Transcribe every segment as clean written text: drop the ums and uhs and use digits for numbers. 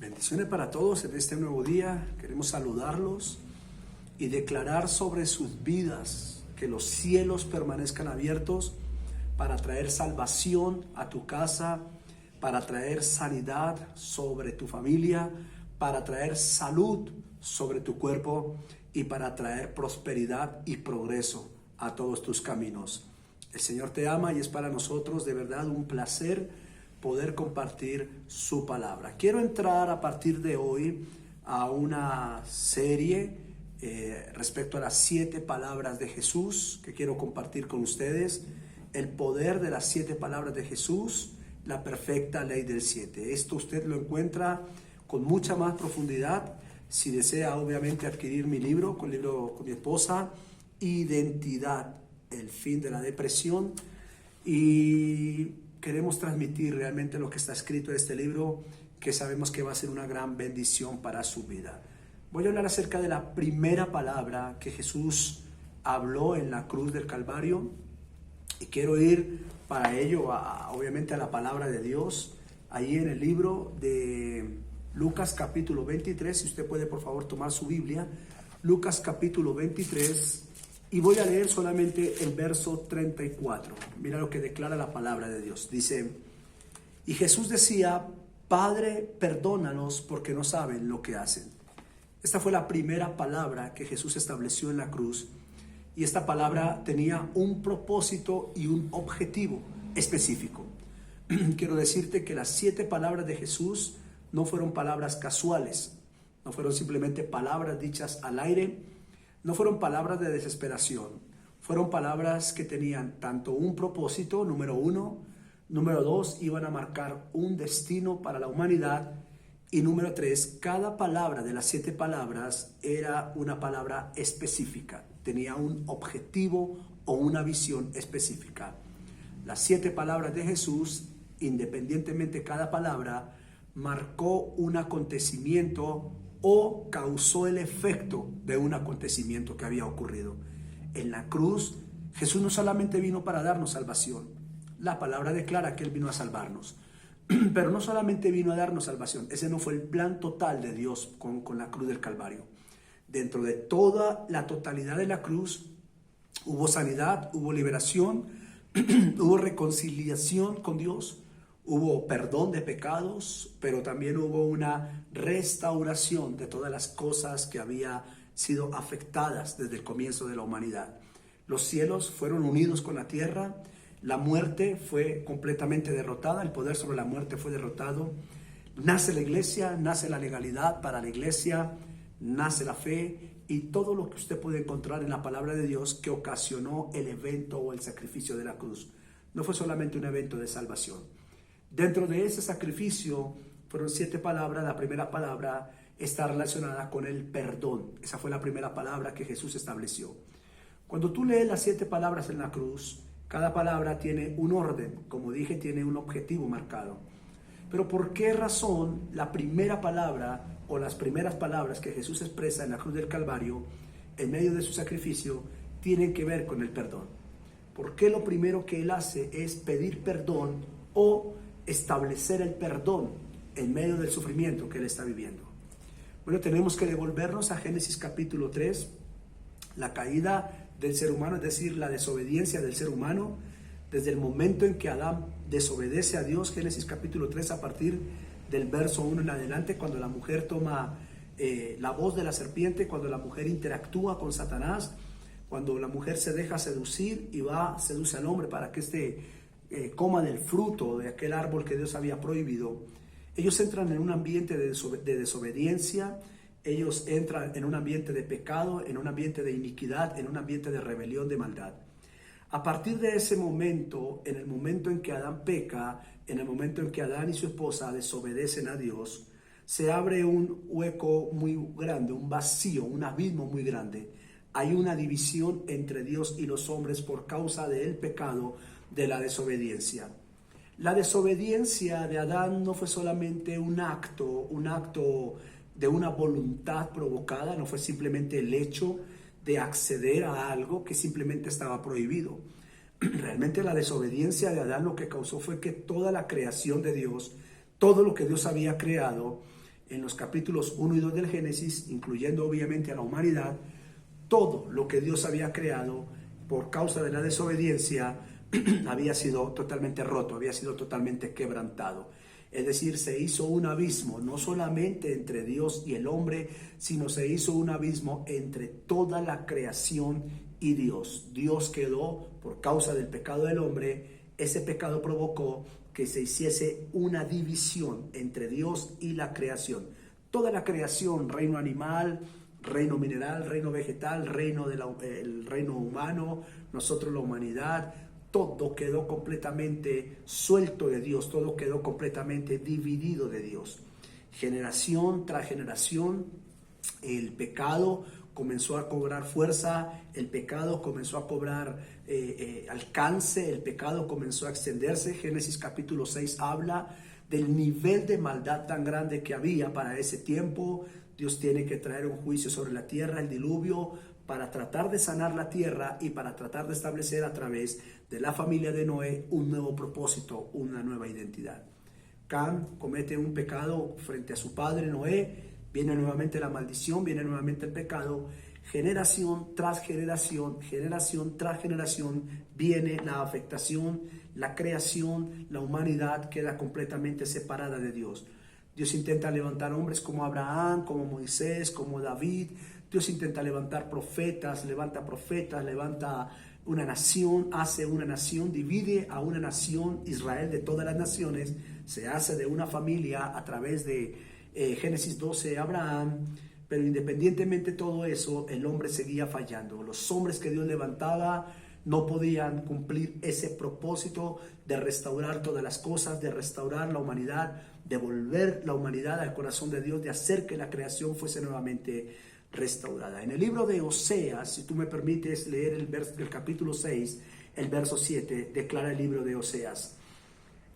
Bendiciones para todos en este nuevo día. Queremos saludarlos y declarar sobre sus vidas que los cielos permanezcan abiertos para traer salvación a tu casa, para traer sanidad sobre tu familia, para traer salud sobre tu cuerpo y para traer prosperidad y progreso a todos tus caminos. El Señor te ama y es para nosotros de verdad un placer poder compartir su palabra. Quiero entrar a partir de hoy a una serie respecto a las 7 palabras de Jesús que quiero compartir con ustedes. El poder de las 7 palabras de Jesús, la perfecta ley del 7. Esto usted lo encuentra con mucha más profundidad si desea obviamente adquirir mi libro con mi esposa, Identidad, el fin de la depresión. Y queremos transmitir realmente lo que está escrito en este libro, que sabemos que va a ser una gran bendición para su vida. Voy a hablar acerca de la primera palabra que Jesús habló en la cruz del Calvario. Y quiero ir para ello, obviamente, a la palabra de Dios, ahí en el libro de Lucas capítulo 23. Si usted puede, por favor, tomar su Biblia. Lucas capítulo 23. Y voy a leer solamente el verso 34. Mira lo que declara la palabra de Dios. Dice, y Jesús decía, Padre, perdónalos porque no saben lo que hacen. Esta fue la primera palabra que Jesús estableció en la cruz. Y esta palabra tenía un propósito y un objetivo específico. Quiero decirte que las 7 palabras de Jesús no fueron palabras casuales. No fueron simplemente palabras dichas al aire. No fueron palabras de desesperación, fueron palabras que tenían tanto un propósito, número 1, número 2, iban a marcar un destino para la humanidad, y número 3, cada palabra de las 7 palabras era una palabra específica, tenía un objetivo o una visión específica. Las 7 palabras de Jesús, independientemente cada palabra, marcó un acontecimiento o causó el efecto de un acontecimiento que había ocurrido. En la cruz, Jesús no solamente vino para darnos salvación. La palabra declara que Él vino a salvarnos. Pero no solamente vino a darnos salvación. Ese no fue el plan total de Dios con la cruz del Calvario. Dentro de toda la totalidad de la cruz, hubo sanidad, hubo liberación, hubo reconciliación con Dios. Hubo perdón de pecados, pero también hubo una restauración de todas las cosas que habían sido afectadas desde el comienzo de la humanidad. Los cielos fueron unidos con la tierra, la muerte fue completamente derrotada, el poder sobre la muerte fue derrotado. Nace la iglesia, nace la legalidad para la iglesia, nace la fe y todo lo que usted puede encontrar en la palabra de Dios que ocasionó el evento o el sacrificio de la cruz. No fue solamente un evento de salvación. Dentro de ese sacrificio fueron 7 palabras. La primera palabra está relacionada con el perdón. Esa fue la primera palabra que Jesús estableció. Cuando tú lees las 7 palabras en la cruz, cada palabra tiene un orden. Como dije, tiene un objetivo marcado. Pero ¿por qué razón la primera palabra o las primeras palabras que Jesús expresa en la cruz del Calvario, en medio de su sacrificio, tienen que ver con el perdón? ¿Por qué lo primero que Él hace es pedir perdón o establecer el perdón en medio del sufrimiento que Él está viviendo? Bueno, tenemos que devolvernos a Génesis capítulo 3, la caída del ser humano, es decir, la desobediencia del ser humano, desde el momento en que Adán desobedece a Dios. Génesis capítulo 3, a partir del verso 1 en adelante, cuando la mujer toma la voz de la serpiente, cuando la mujer interactúa con Satanás, cuando la mujer se deja seducir y seduce al hombre para que coma del fruto de aquel árbol que Dios había prohibido. Ellos entran en un ambiente de desobediencia, ellos entran en un ambiente de pecado, en un ambiente de iniquidad, en un ambiente de rebelión, de maldad. A partir de ese momento, en el momento en que Adán peca, en el momento en que Adán y su esposa desobedecen a Dios, se abre un hueco muy grande, un vacío, un abismo muy grande. Hay una división entre Dios y los hombres por causa del pecado, de la desobediencia. La desobediencia de Adán no fue solamente un acto de una voluntad provocada, no fue simplemente el hecho de acceder a algo que simplemente estaba prohibido. Realmente la desobediencia de Adán lo que causó fue que toda la creación de Dios, todo lo que Dios había creado, en los capítulos 1 y 2 del Génesis, incluyendo obviamente a la humanidad, todo lo que Dios había creado por causa de la desobediencia había sido totalmente roto, había sido totalmente quebrantado. Es decir, se hizo un abismo, no solamente entre Dios y el hombre, sino se hizo un abismo entre toda la creación y Dios. Dios quedó, por causa del pecado del hombre, ese pecado provocó que se hiciese una división entre Dios y la creación. Toda la creación, reino animal, reino mineral, reino vegetal, el reino humano, nosotros la humanidad, todo quedó completamente suelto de Dios, todo quedó completamente dividido de Dios. Generación tras generación, el pecado comenzó a cobrar fuerza, el pecado comenzó a cobrar alcance, el pecado comenzó a extenderse. Génesis capítulo 6 habla del nivel de maldad tan grande que había para ese tiempo. Dios tiene que traer un juicio sobre la tierra, el diluvio, para tratar de sanar la tierra y para tratar de establecer a través de la familia de Noé un nuevo propósito, una nueva identidad. Cam comete un pecado frente a su padre Noé, viene nuevamente la maldición, viene nuevamente el pecado. Generación tras generación, generación tras generación, viene la afectación, la creación, la humanidad queda completamente separada de Dios. Dios intenta levantar hombres como Abraham, como Moisés, como David. Dios intenta levantar profetas, levanta una nación, hace una nación, divide a una nación, Israel de todas las naciones, se hace de una familia a través de Génesis 12, Abraham, pero independientemente de todo eso, el hombre seguía fallando. Los hombres que Dios levantaba no podían cumplir ese propósito de restaurar todas las cosas, de restaurar la humanidad, de volver la humanidad al corazón de Dios, de hacer que la creación fuese nuevamente restaurada. En el libro de Oseas, si tú me permites leer el capítulo 6, el verso 7, declara el libro de Oseas: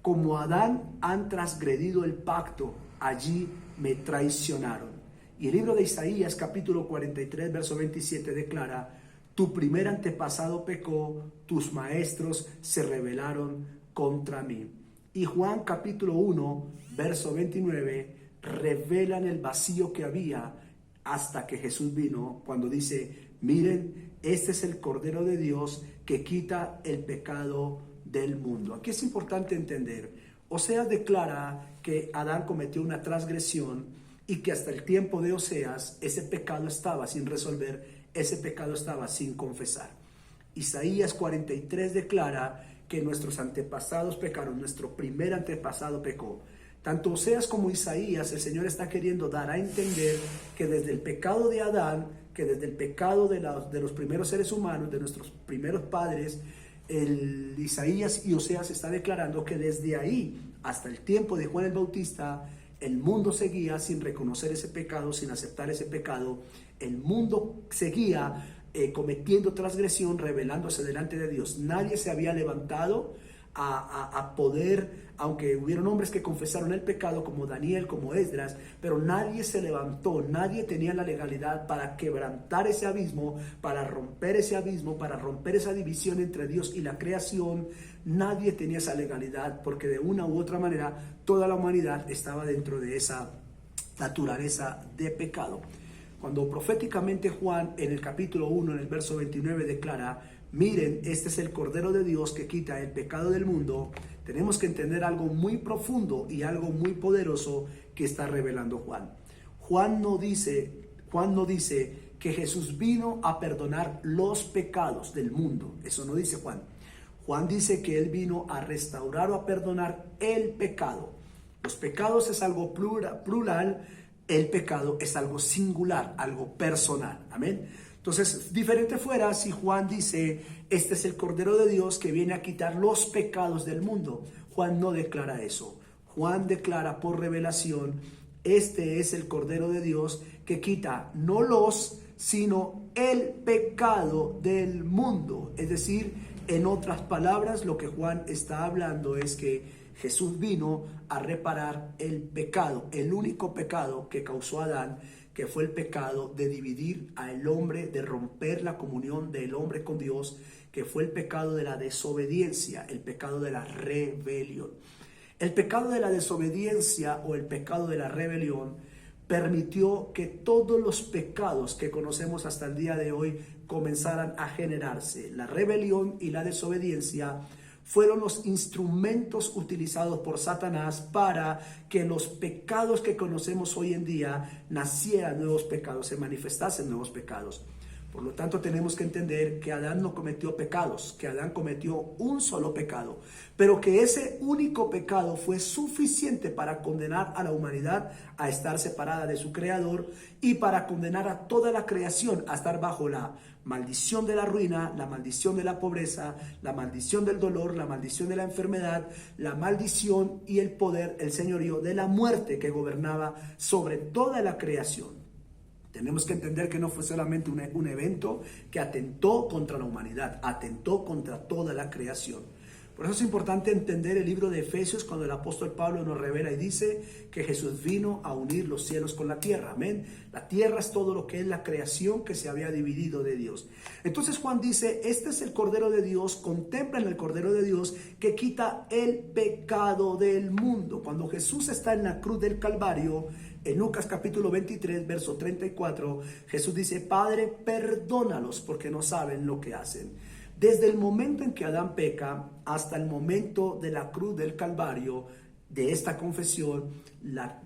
como Adán han transgredido el pacto, allí me traicionaron. Y el libro de Isaías, capítulo 43, verso 27, declara: tu primer antepasado pecó, tus maestros se rebelaron contra mí. Y Juan, capítulo 1, verso 29, revelan el vacío que había hasta que Jesús vino, cuando dice: miren, este es el Cordero de Dios que quita el pecado del mundo. Aquí es importante entender, Oseas declara que Adán cometió una transgresión y que hasta el tiempo de Oseas ese pecado estaba sin resolver, ese pecado estaba sin confesar. Isaías 43 declara que nuestros antepasados pecaron, nuestro primer antepasado pecó. Tanto Oseas como Isaías, el Señor está queriendo dar a entender que desde el pecado de Adán, que desde el pecado de los primeros seres humanos, de nuestros primeros padres, Isaías y Oseas está declarando que desde ahí hasta el tiempo de Juan el Bautista, el mundo seguía sin reconocer ese pecado, sin aceptar ese pecado. El mundo seguía cometiendo transgresión, rebelándose delante de Dios. Nadie se había levantado a poder, aunque hubieron hombres que confesaron el pecado como Daniel, como Esdras, pero nadie se levantó, nadie tenía la legalidad para quebrantar ese abismo, para romper ese abismo, para romper esa división entre Dios y la creación. Nadie tenía esa legalidad, porque de una u otra manera toda la humanidad estaba dentro de esa naturaleza de pecado. Cuando proféticamente Juan en el capítulo 1, en el verso 29 declara: miren, este es el Cordero de Dios que quita el pecado del mundo, tenemos que entender algo muy profundo y algo muy poderoso que está revelando Juan. Juan no dice que Jesús vino a perdonar los pecados del mundo. Eso no dice Juan. Juan dice que Él vino a restaurar o a perdonar el pecado. Los pecados es algo plural, el pecado es algo singular, algo personal. Amén. Entonces, diferente fuera si Juan dice: este es el Cordero de Dios que viene a quitar los pecados del mundo. Juan no declara eso. Juan declara por revelación: este es el Cordero de Dios que quita no los, sino el pecado del mundo. Es decir, en otras palabras, lo que Juan está hablando es que Jesús vino a reparar el pecado, el único pecado que causó Adán, que fue el pecado de dividir al hombre, de romper la comunión del hombre con Dios, que fue el pecado de la desobediencia, el pecado de la rebelión. El pecado de la desobediencia o el pecado de la rebelión permitió que todos los pecados que conocemos hasta el día de hoy comenzaran a generarse. La rebelión y la desobediencia fueron los instrumentos utilizados por Satanás para que los pecados que conocemos hoy en día nacieran nuevos pecados, se manifestasen nuevos pecados. Por lo tanto, tenemos que entender que Adán no cometió pecados, que Adán cometió un solo pecado, pero que ese único pecado fue suficiente para condenar a la humanidad a estar separada de su Creador y para condenar a toda la creación a estar bajo la maldición de la ruina, la maldición de la pobreza, la maldición del dolor, la maldición de la enfermedad, la maldición y el poder, el señorío de la muerte que gobernaba sobre toda la creación. Tenemos que entender que no fue solamente un evento que atentó contra la humanidad, atentó contra toda la creación. Por eso es importante entender el libro de Efesios cuando el apóstol Pablo nos revela y dice que Jesús vino a unir los cielos con la tierra. Amén. La tierra es todo lo que es la creación que se había dividido de Dios. Entonces Juan dice, este es el Cordero de Dios, contemplen el Cordero de Dios que quita el pecado del mundo. Cuando Jesús está en la cruz del Calvario, en Lucas capítulo 23, verso 34, Jesús dice, Padre, perdónalos porque no saben lo que hacen. Desde el momento en que Adán peca hasta el momento de la cruz del Calvario, de esta confesión, la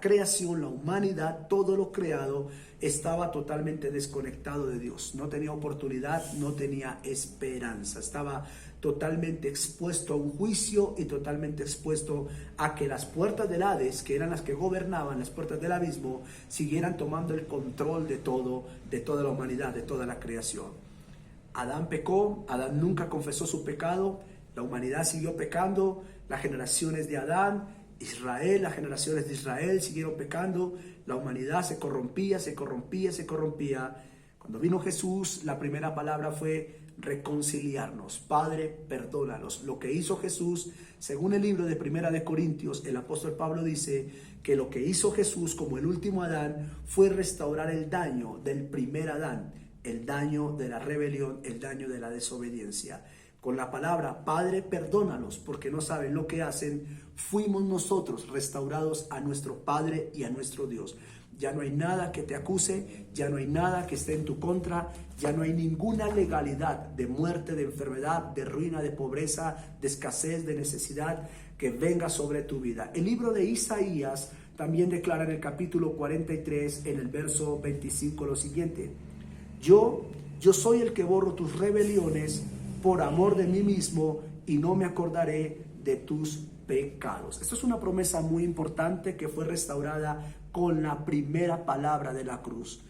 creación, la humanidad, todo lo creado estaba totalmente desconectado de Dios. No tenía oportunidad, no tenía esperanza. Estaba totalmente expuesto a un juicio y totalmente expuesto a que las puertas del Hades, que eran las que gobernaban, las puertas del abismo, siguieran tomando el control de todo, de toda la humanidad, de toda la creación. Adán pecó, Adán nunca confesó su pecado, la humanidad siguió pecando, las generaciones de Adán, Israel, las generaciones de Israel siguieron pecando, la humanidad se corrompía. Cuando vino Jesús, la primera palabra fue reconciliarnos. Padre, perdónalos. Lo que hizo Jesús, según el libro de Primera de Corintios, el apóstol Pablo dice que lo que hizo Jesús como el último Adán fue restaurar el daño del primer Adán, el daño de la rebelión, el daño de la desobediencia. Con la palabra, Padre, perdónalos porque no saben lo que hacen, fuimos nosotros restaurados a nuestro Padre y a nuestro Dios. Ya no hay nada que te acuse, ya no hay nada que esté en tu contra, ya no hay ninguna legalidad de muerte, de enfermedad, de ruina, de pobreza, de escasez, de necesidad que venga sobre tu vida. El libro de Isaías también declara en el capítulo 43, en el verso 25, lo siguiente: Yo soy el que borro tus rebeliones por amor de mí mismo y no me acordaré de tus pecados. Esto es una promesa muy importante que fue restaurada con la primera palabra de la cruz.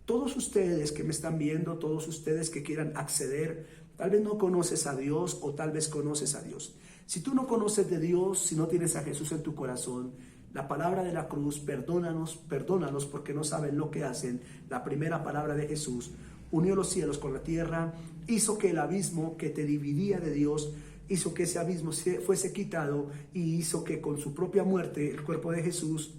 Todos ustedes que me están viendo, todos ustedes que quieran acceder, tal vez no conoces a Dios o tal vez conoces a Dios. Si tú no conoces de Dios, si no tienes a Jesús en tu corazón, la palabra de la cruz, perdónanos porque no saben lo que hacen. La primera palabra de Jesús unió los cielos con la tierra, hizo que el abismo que te dividía de Dios, hizo que ese abismo fuese quitado y hizo que con su propia muerte, el cuerpo de Jesús,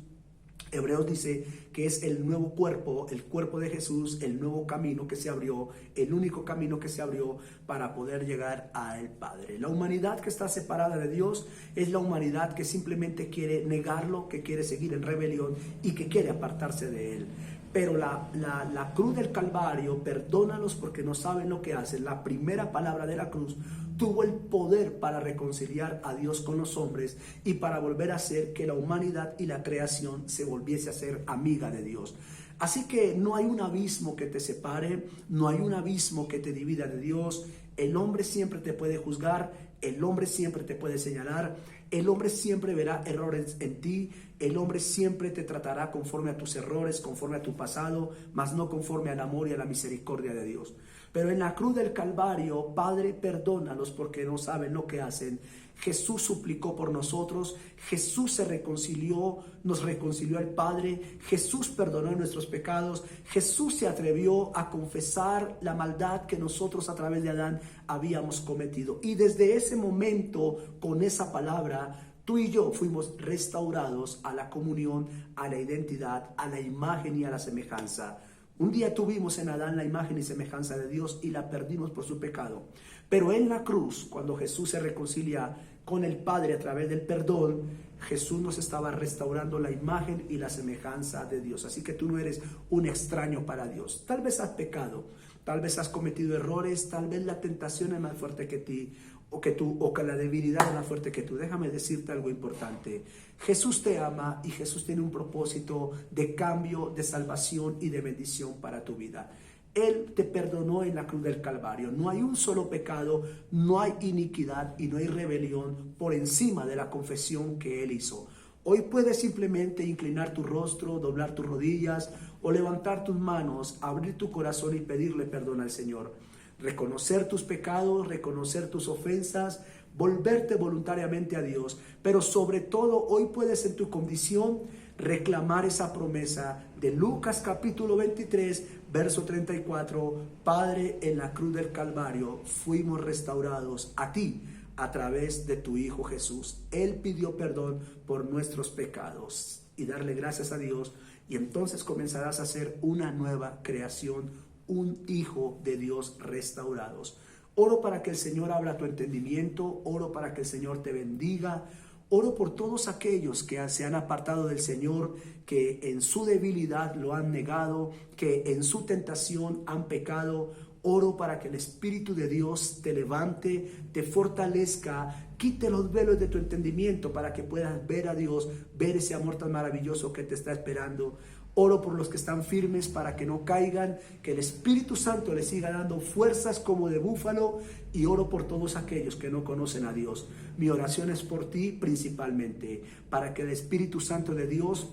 Hebreos dice que es el nuevo cuerpo, el cuerpo de Jesús, el nuevo camino que se abrió, el único camino que se abrió para poder llegar al Padre. La humanidad que está separada de Dios es la humanidad que simplemente quiere negarlo, que quiere seguir en rebelión y que quiere apartarse de Él. Pero la cruz del Calvario, perdónalos porque no saben lo que hacen. La primera palabra de la cruz tuvo el poder para reconciliar a Dios con los hombres y para volver a hacer que la humanidad y la creación se volviese a ser amiga de Dios. Así que no hay un abismo que te separe, no hay un abismo que te divida de Dios. El hombre siempre te puede juzgar, el hombre siempre te puede señalar, el hombre siempre verá errores en ti, el hombre siempre te tratará conforme a tus errores, conforme a tu pasado, mas no conforme al amor y a la misericordia de Dios. Pero en la cruz del Calvario, Padre, perdónalos porque no saben lo que hacen. Jesús suplicó por nosotros, Jesús se reconcilió, nos reconcilió al Padre, Jesús perdonó nuestros pecados, Jesús se atrevió a confesar la maldad que nosotros a través de Adán habíamos cometido. Y desde ese momento, con esa palabra, tú y yo fuimos restaurados a la comunión, a la identidad, a la imagen y a la semejanza. Un día tuvimos en Adán la imagen y semejanza de Dios y la perdimos por su pecado. Pero en la cruz, cuando Jesús se reconcilia con el Padre a través del perdón, Jesús nos estaba restaurando la imagen y la semejanza de Dios. Así que tú no eres un extraño para Dios. Tal vez has pecado, tal vez has cometido errores, tal vez la tentación es más fuerte que ti, o que la debilidad es más fuerte que tú. Déjame decirte algo importante. Jesús te ama y Jesús tiene un propósito de cambio, de salvación y de bendición para tu vida. Él te perdonó en la cruz del Calvario. No hay un solo pecado, no hay iniquidad y no hay rebelión por encima de la confesión que Él hizo. Hoy puedes simplemente inclinar tu rostro, doblar tus rodillas o levantar tus manos, abrir tu corazón y pedirle perdón al Señor. Reconocer tus pecados, reconocer tus ofensas, volverte voluntariamente a Dios. Pero sobre todo, hoy puedes en tu condición reclamar esa promesa de Lucas capítulo 23, verso 34. Padre, en la cruz del Calvario fuimos restaurados a ti a través de tu Hijo Jesús. Él pidió perdón por nuestros pecados y darle gracias a Dios, y entonces comenzarás a ser una nueva creación, un hijo de Dios restaurados. Oro para que el Señor abra tu entendimiento, oro para que el Señor te bendiga, oro por todos aquellos que se han apartado del Señor, que en su debilidad lo han negado, que en su tentación han pecado. Oro para que el Espíritu de Dios te levante, te fortalezca, quite los velos de tu entendimiento para que puedas ver a Dios, ver ese amor tan maravilloso que te está esperando. Oro por los que están firmes para que no caigan, que el Espíritu Santo les siga dando fuerzas como de búfalo, y oro por todos aquellos que no conocen a Dios. Mi oración es por ti principalmente, para que el Espíritu Santo de Dios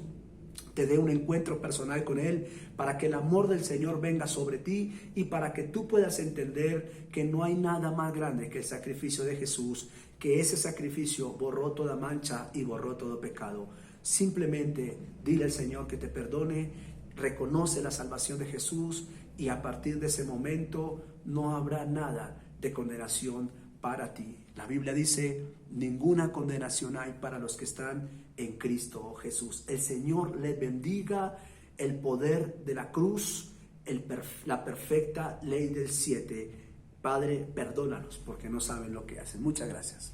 te dé un encuentro personal con Él, para que el amor del Señor venga sobre ti y para que tú puedas entender que no hay nada más grande que el sacrificio de Jesús, que ese sacrificio borró toda mancha y borró todo pecado. Simplemente dile al Señor que te perdone, reconoce la salvación de Jesús y a partir de ese momento no habrá nada de condenación para ti. La Biblia dice, ninguna condenación hay para los que están en Cristo Jesús. El Señor les bendiga, el poder de la cruz, la perfecta ley del 7. Padre, perdónalos porque no saben lo que hacen. Muchas gracias.